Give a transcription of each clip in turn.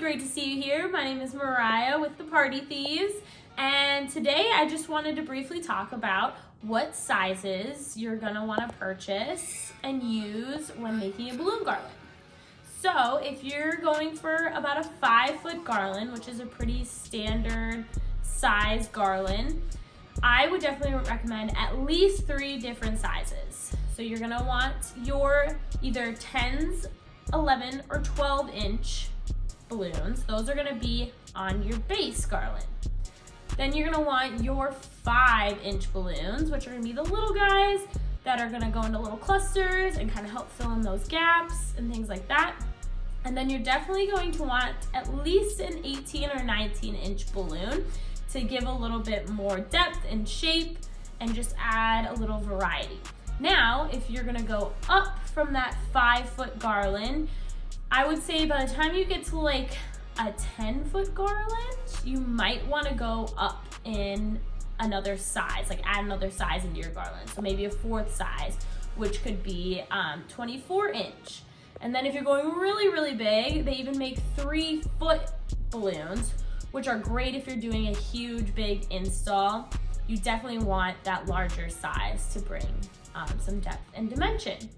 great to see you here. My name is Mariah with the Party Thieves, and today I just wanted to briefly talk about what sizes you're gonna wanna purchase and use when making a balloon garland. So if you're going for about a 5-foot garland, which is a pretty standard size garland, I would definitely recommend at least 3 different sizes. So you're gonna want your either 10s, 11 or 12-inch balloons. Those are gonna be on your base garland. Then you're gonna want your 5-inch balloons, which are gonna be the little guys that are gonna go into little clusters and kind of help fill in those gaps and things like that. And then you're definitely going to want at least an 18 or 19-inch balloon to give a little bit more depth and shape and just add a little variety. Now, if you're gonna go up from that 5-foot garland, I would say by the time you get to like a 10-foot garland, you might wanna go up in another size, like add another size into your garland. So maybe a 4th size, which could be 24-inch. And then if you're going really, really big, they even make 3-foot balloons, which are great if you're doing a huge, big install. You definitely want that larger size to bring some depth and dimension.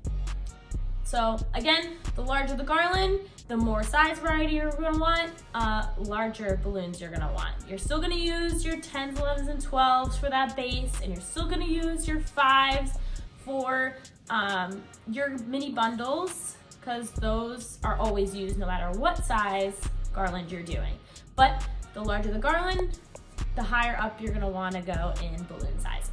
So again, the larger the garland, the more size variety you're gonna want, larger balloons you're gonna want. You're still gonna use your 10s, 11s, and 12s for that base, and you're still gonna use your 5s for your mini bundles, because those are always used no matter what size garland you're doing. But the larger the garland, the higher up you're gonna wanna go in balloon sizes.